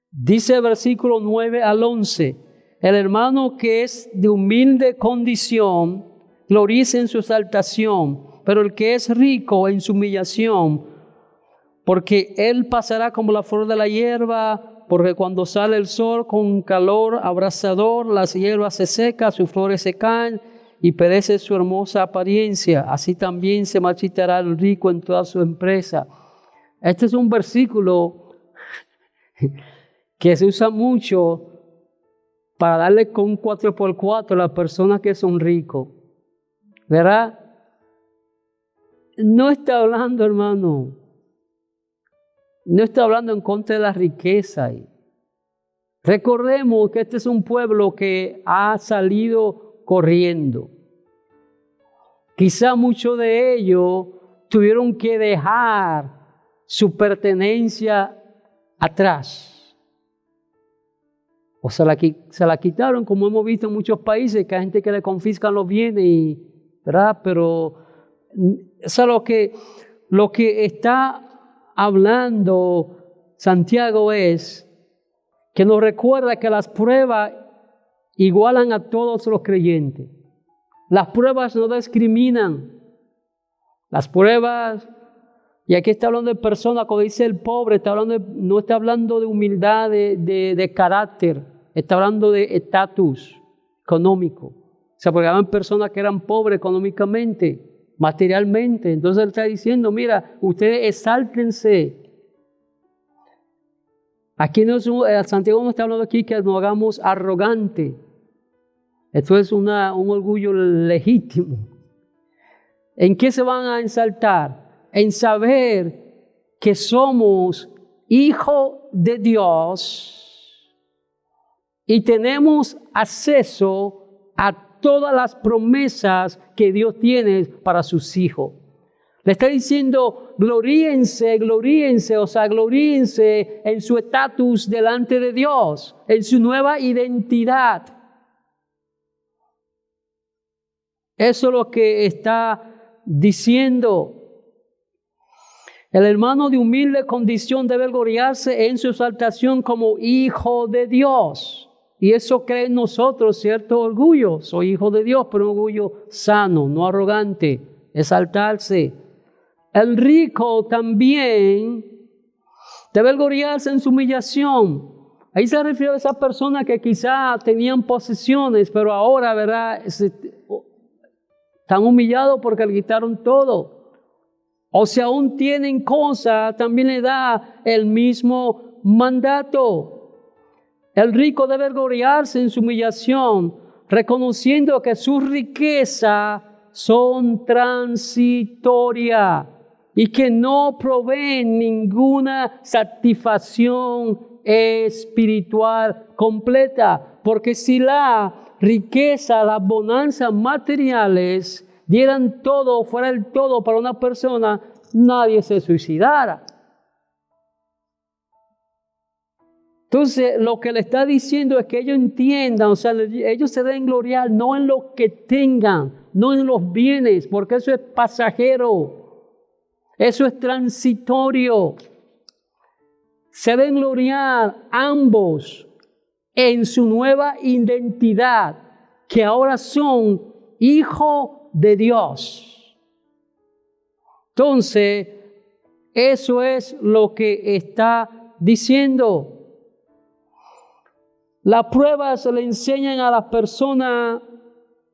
Dice el versículo 9 al 11, el hermano que es de humilde condición, gloríese en su exaltación, pero el que es rico en su humillación, porque él pasará como la flor de la hierba, porque cuando sale el sol con calor abrasador, las hierbas se secan, sus flores se caen y perece su hermosa apariencia. Así también se marchitará el rico en toda su empresa. Este es un versículo que se usa mucho para darle con 4x4 a las personas que son ricos. ¿Verdad? No está hablando, hermano. No está hablando en contra de la riqueza. Recordemos que este es un pueblo que ha salido corriendo. Quizá muchos de ellos tuvieron que dejar su pertenencia atrás. O se la quitaron, como hemos visto en muchos países, que hay gente que le confiscan los bienes, ¿verdad? Pero eso es lo que está hablando Santiago es que nos recuerda que las pruebas igualan a todos los creyentes. Las pruebas no discriminan. Las pruebas, y aquí está hablando de personas, cuando dice el pobre, no está hablando de humildad, de carácter, está hablando de estatus económico. O sea, porque habían personas que eran pobres económicamente, materialmente. Entonces él está diciendo, mira, ustedes exáltense. Aquí Santiago no está hablando aquí que nos hagamos arrogantes. Esto es un orgullo legítimo. ¿En qué se van a exaltar? En saber que somos hijos de Dios y tenemos acceso a todas las promesas que Dios tiene para sus hijos. Le está diciendo, gloríense, o sea, gloríense en su estatus delante de Dios, en su nueva identidad. Eso es lo que está diciendo. El hermano de humilde condición debe gloriarse en su exaltación como hijo de Dios. Y eso crea en nosotros cierto orgullo. Soy hijo de Dios, pero un orgullo sano, no arrogante, exaltarse. El rico también debe gloriarse en su humillación. Ahí se refiere a esas personas que quizá tenían posesiones, pero ahora, ¿verdad?, están humillados porque le quitaron todo. O si aún tienen cosas, también le da el mismo mandato. El rico debe gloriarse en su humillación, reconociendo que sus riquezas son transitorias y que no proveen ninguna satisfacción espiritual completa. Porque si la riqueza, las bonanzas materiales dieran todo, fuera el todo para una persona, nadie se suicidara. Entonces, lo que le está diciendo es que ellos entiendan, o sea, ellos se deben gloriar no en lo que tengan, no en los bienes, porque eso es pasajero, eso es transitorio. Se deben gloriar ambos en su nueva identidad, que ahora son hijos de Dios. Entonces, eso es lo que está diciendo. Las pruebas se le enseñan a las personas,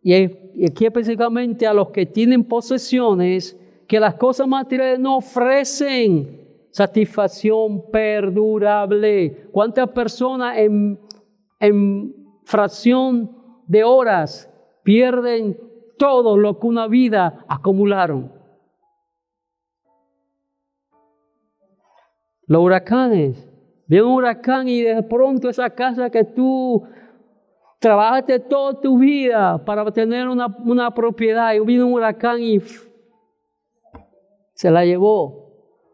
y aquí específicamente a los que tienen posesiones, que las cosas materiales no ofrecen satisfacción perdurable. ¿Cuántas personas en fracción de horas pierden todo lo que una vida acumularon? Los huracanes. Viene un huracán y de pronto esa casa que tú trabajaste toda tu vida para tener una propiedad, y vino un huracán y se la llevó.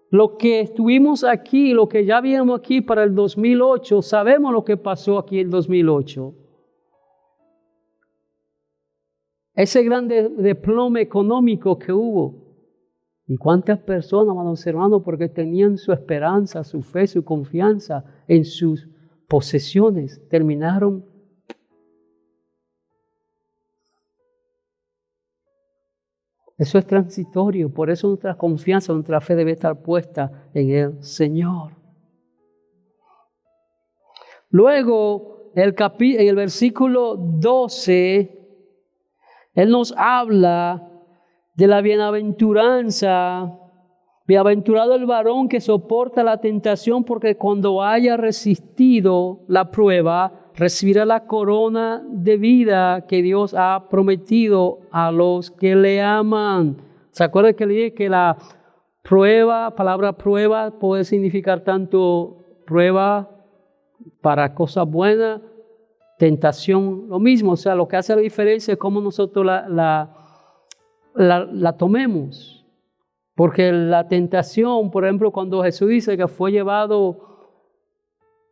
Lo que estuvimos aquí, lo que ya vimos aquí para el 2008, sabemos lo que pasó aquí en el 2008. Ese gran desplome económico que hubo. ¿Y cuántas personas, amados hermanos, porque tenían su esperanza, su fe, su confianza en sus posesiones, terminaron? Eso es transitorio, por eso nuestra confianza, nuestra fe debe estar puesta en el Señor. Luego, en el versículo 12, Él nos habla de la bienaventuranza. Bienaventurado el varón que soporta la tentación, porque cuando haya resistido la prueba, recibirá la corona de vida que Dios ha prometido a los que le aman. ¿Se acuerdan que le dije que la palabra prueba puede significar tanto prueba para cosas buenas, tentación, lo mismo? O sea, lo que hace la diferencia es cómo nosotros la tomemos. Porque la tentación, por ejemplo, cuando Jesús dice que fue llevado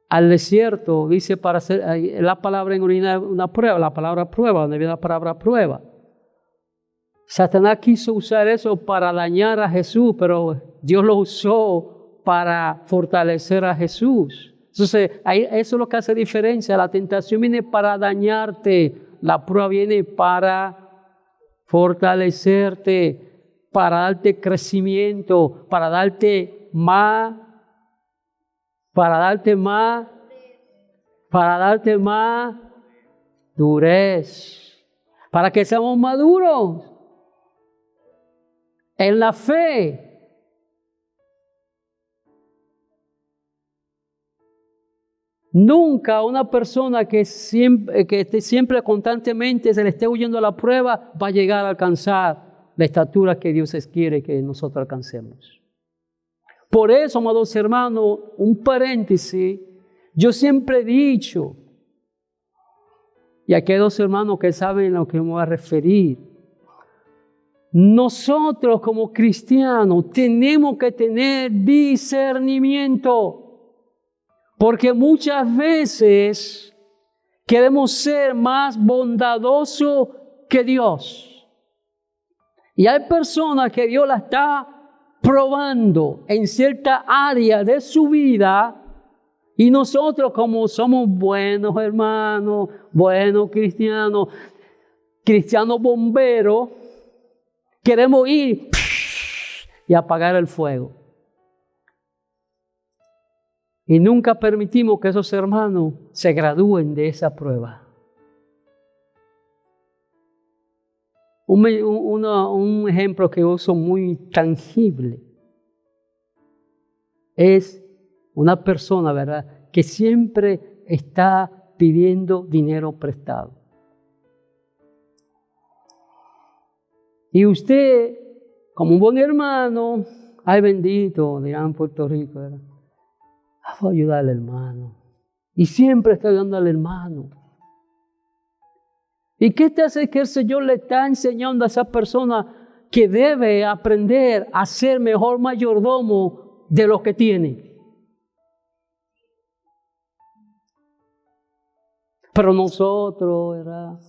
al desierto, dice para hacer la palabra en original una prueba, la palabra prueba, donde viene la palabra prueba. Satanás quiso usar eso para dañar a Jesús, pero Dios lo usó para fortalecer a Jesús. Entonces, eso es lo que hace diferencia. La tentación viene para dañarte, la prueba viene para fortalecerte, para darte crecimiento, para darte más durez, para que seamos maduros en la fe. Nunca una persona que esté siempre constantemente se le esté huyendo a la prueba va a llegar a alcanzar la estatura que Dios quiere que nosotros alcancemos. Por eso, amados hermanos, un paréntesis, yo siempre he dicho, y aquí hay dos hermanos que saben a lo que me voy a referir, nosotros como cristianos tenemos que tener discernimiento, porque muchas veces queremos ser más bondadosos que Dios. Y hay personas que Dios la está probando en cierta área de su vida, y nosotros, como somos buenos hermanos, buenos cristianos bomberos, queremos ir y apagar el fuego. Y nunca permitimos que esos hermanos se gradúen de esa prueba. Un ejemplo que uso muy tangible es una persona, ¿verdad?, que siempre está pidiendo dinero prestado. Y usted, como un buen hermano, ay bendito, dirán en Puerto Rico, ¿verdad?, voy a ayudar al hermano. Y siempre está ayudando al hermano. ¿Y qué te hace que el Señor le está enseñando a esa persona que debe aprender a ser mejor mayordomo de lo que tiene? Pero nosotros, ¿verdad?,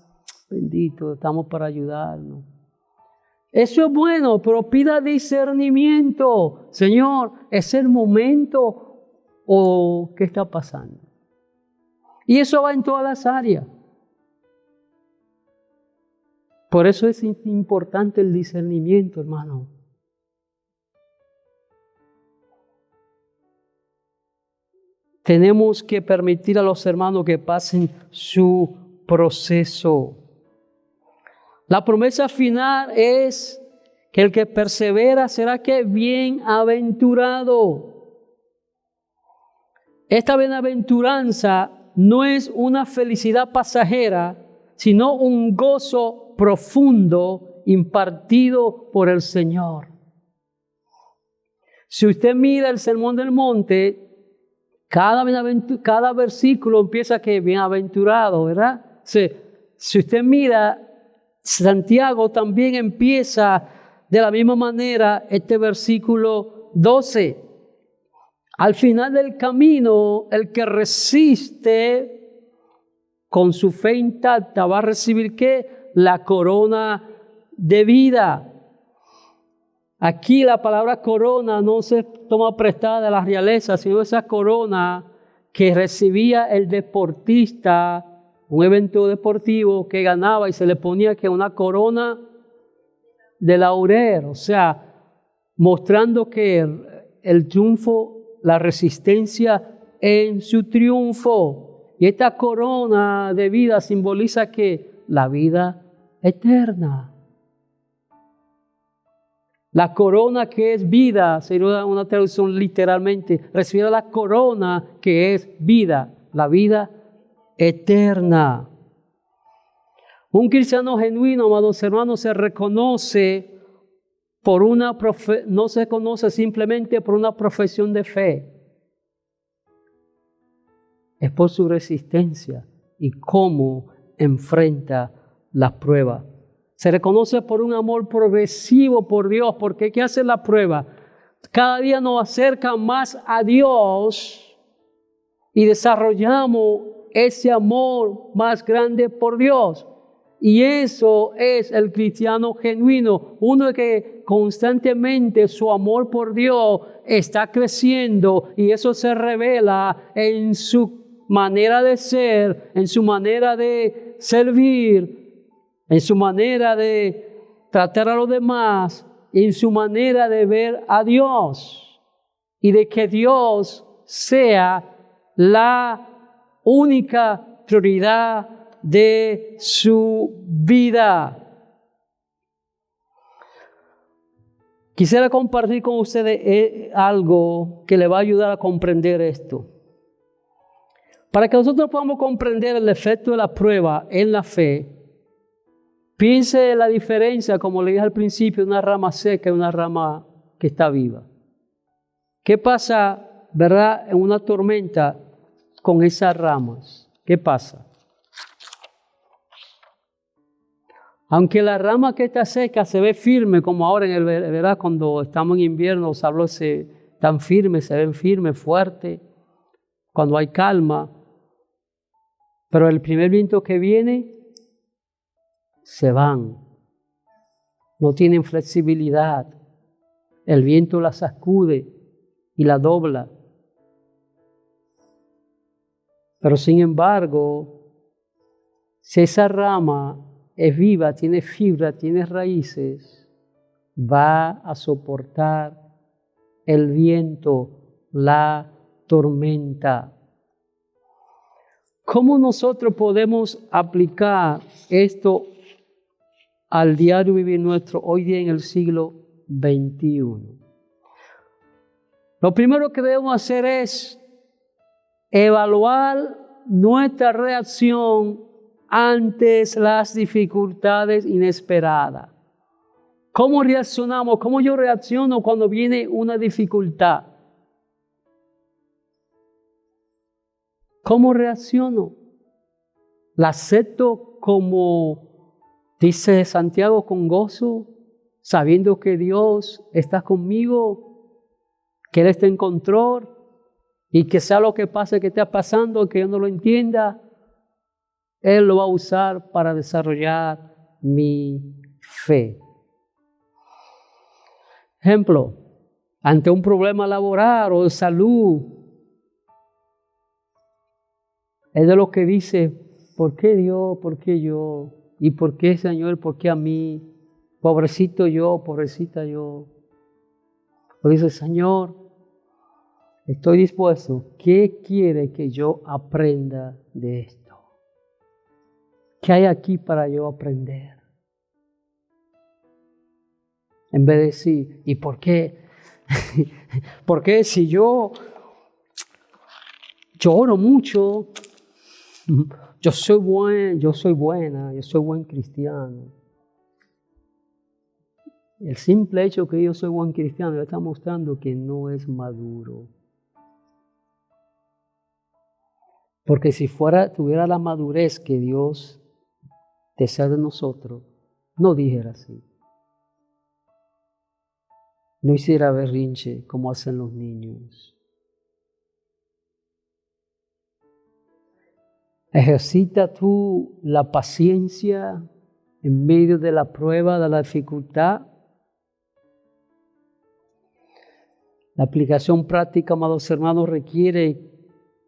bendito, estamos para ayudarnos. Eso es bueno, pero pida discernimiento. Señor, ¿es el momento o qué está pasando? Y eso va en todas las áreas. Por eso es importante el discernimiento, hermano. Tenemos que permitir a los hermanos que pasen su proceso. La promesa final es que el que persevera será que bienaventurado. esta bienaventuranza no es una felicidad pasajera, sino un gozo profundo impartido por el Señor. Si usted mira el Sermón del Monte, cada versículo empieza que bienaventurado, ¿verdad? Si usted mira, Santiago también empieza de la misma manera este versículo 12. Al final del camino, el que resiste con su fe intacta va a recibir ¿qué? La corona de vida. Aquí la palabra corona no se toma prestada de la realeza, sino esa corona que recibía el deportista, un evento deportivo que ganaba y se le ponía que una corona de laurel, o sea, mostrando que el triunfo, la resistencia en su triunfo. Y esta corona de vida simboliza que la vida eterna. La corona que es vida, sería una traducción literalmente, refiere a la corona que es vida, la vida eterna. Un cristiano genuino, amados hermanos, se reconoce no se conoce simplemente por una profesión de fe. Es por su resistencia y cómo enfrenta las pruebas. Se reconoce por un amor progresivo por Dios, porque ¿qué hace la prueba? Cada día nos acerca más a Dios y desarrollamos ese amor más grande por Dios. Y eso es el cristiano genuino, uno que constantemente su amor por Dios está creciendo y eso se revela en su manera de ser, en su manera de servir, en su manera de tratar a los demás, en su manera de ver a Dios y de que Dios sea la única prioridad de su vida. Quisiera compartir con ustedes algo que le va a ayudar a comprender esto. Para que nosotros podamos comprender el efecto de la prueba en la fe, piense en la diferencia, como le dije al principio, de una rama seca y una rama que está viva. ¿Qué pasa, verdad, en una tormenta con esas ramas? ¿Qué pasa? Aunque la rama que está seca se ve firme, como ahora en el verano, cuando estamos en invierno, los árboles están firmes, se ven firmes, fuertes, cuando hay calma. Pero el primer viento que viene, se van. No tienen flexibilidad. El viento la sacude y la dobla. Pero sin embargo, si esa rama es viva, tiene fibra, tiene raíces, va a soportar el viento, la tormenta. ¿Cómo nosotros podemos aplicar esto al diario vivir nuestro hoy día en el siglo XXI? Lo primero que debemos hacer es evaluar nuestra reacción ante las dificultades inesperadas. ¿Cómo reaccionamos? ¿Cómo yo reacciono cuando viene una dificultad? ¿Cómo reacciono? ¿La acepto como dice Santiago con gozo, sabiendo que Dios está conmigo, que Él está en control y que sea lo que pase, que esté pasando, que yo no lo entienda, Él lo va a usar para desarrollar mi fe? Ejemplo, ante un problema laboral o de salud, es de lo que dice, ¿por qué Dios? ¿Por qué yo? ¿Y por qué, Señor? ¿Por qué a mí? Pobrecito yo, pobrecita yo. O dice, Señor, estoy dispuesto. ¿Qué quiere que yo aprenda de esto? ¿Qué hay aquí para yo aprender? En vez de decir, ¿y por qué? ¿Por qué si yo yo oro mucho, yo soy buena, yo soy buen cristiano. El simple hecho que yo soy buen cristiano le está mostrando que no es maduro. Porque si tuviera la madurez que Dios desea de nosotros, no dijera así. No hiciera berrinche como hacen los niños. Ejercita tú la paciencia en medio de la prueba, de la dificultad. La aplicación práctica, amados hermanos, requiere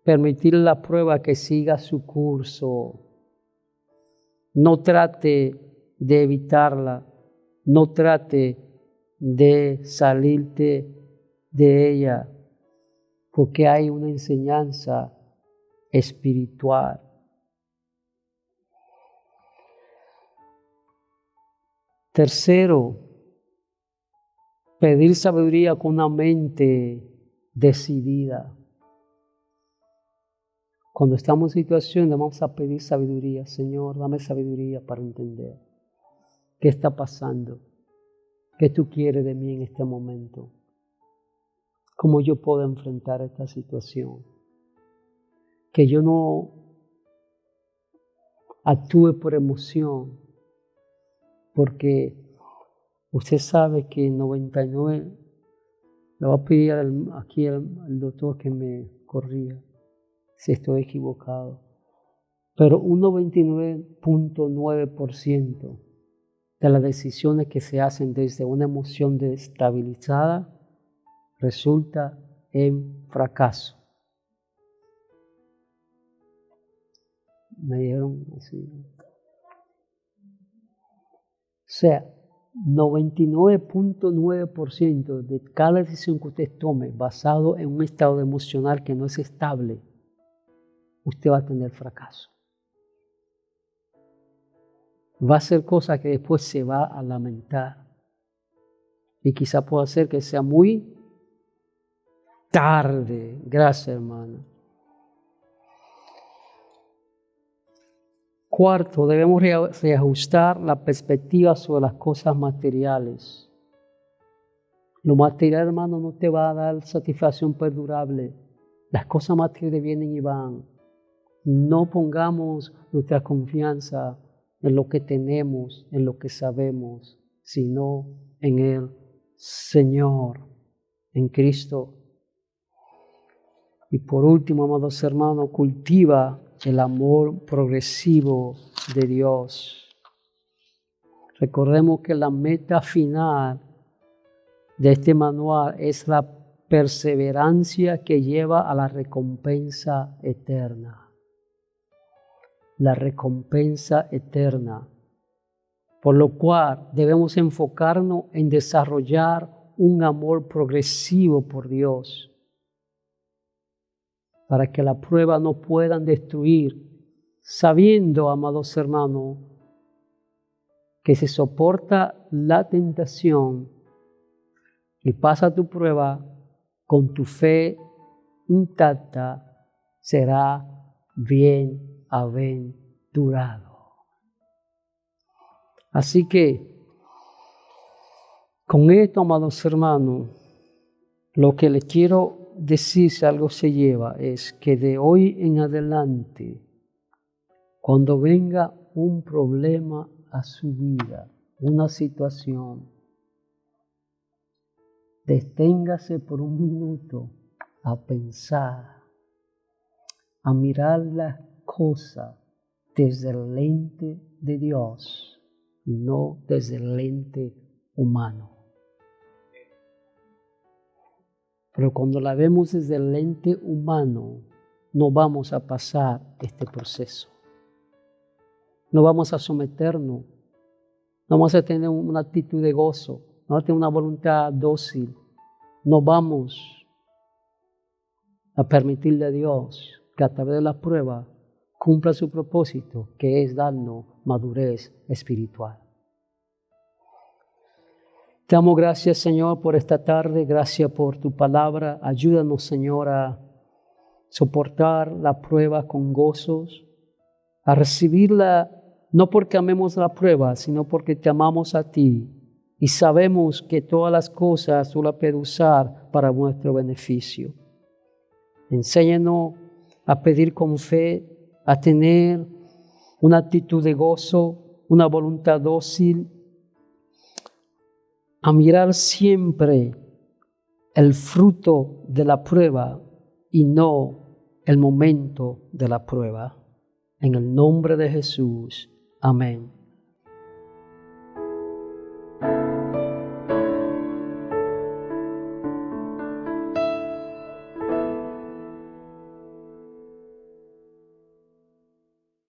permitir la prueba que siga su curso. No trate de evitarla, no trate de salirte de ella, porque hay una enseñanza espiritual. Tercero, pedir sabiduría con una mente decidida. Cuando estamos en situaciones, vamos a pedir sabiduría. Señor, dame sabiduría para entender qué está pasando, qué tú quieres de mí en este momento, cómo yo puedo enfrentar esta situación. Que yo no actúe por emoción, porque usted sabe que 99, le voy a pedir aquí al doctor que me corría si estoy equivocado, pero un 99.9% de las decisiones que se hacen desde una emoción desestabilizada resulta en fracaso. Me dijeron así. O sea, 99.9% de cada decisión que usted tome basado en un estado emocional que no es estable, usted va a tener fracaso. Va a ser cosa que después se va a lamentar. Y quizá pueda ser que sea muy tarde. Gracias, hermano. Cuarto, debemos reajustar la perspectiva sobre las cosas materiales. Lo material, hermano, no te va a dar satisfacción perdurable. Las cosas materiales vienen y van. No pongamos nuestra confianza en lo que tenemos, en lo que sabemos, sino en el Señor, en Cristo. Y por último, amados hermanos, cultiva el amor progresivo de Dios. Recordemos que la meta final de este manual es la perseverancia que lleva a la recompensa eterna. La recompensa eterna. Por lo cual debemos enfocarnos en desarrollar un amor progresivo por Dios, para que la prueba no puedan destruir, sabiendo, amados hermanos, que si soporta la tentación y pasa tu prueba con tu fe intacta, será bienaventurado. Así que, con esto, amados hermanos, lo que les quiero decir, si algo se lleva, es que de hoy en adelante, cuando venga un problema a su vida, una situación, deténgase por un minuto a pensar, a mirar las cosas desde el lente de Dios, no desde el lente humano. Pero cuando la vemos desde el lente humano, no vamos a pasar este proceso. No vamos a someternos. No vamos a tener una actitud de gozo. No vamos a tener una voluntad dócil. No vamos a permitirle a Dios que a través de la prueba cumpla su propósito, que es darnos madurez espiritual. Te damos gracias, Señor, por esta tarde. Gracias por tu palabra. Ayúdanos, Señor, a soportar la prueba con gozos, a recibirla no porque amemos la prueba, sino porque te amamos a ti y sabemos que todas las cosas tú las puedes usar para nuestro beneficio. Enséñanos a pedir con fe, a tener una actitud de gozo, una voluntad dócil, a mirar siempre el fruto de la prueba y no el momento de la prueba. En el nombre de Jesús. Amén.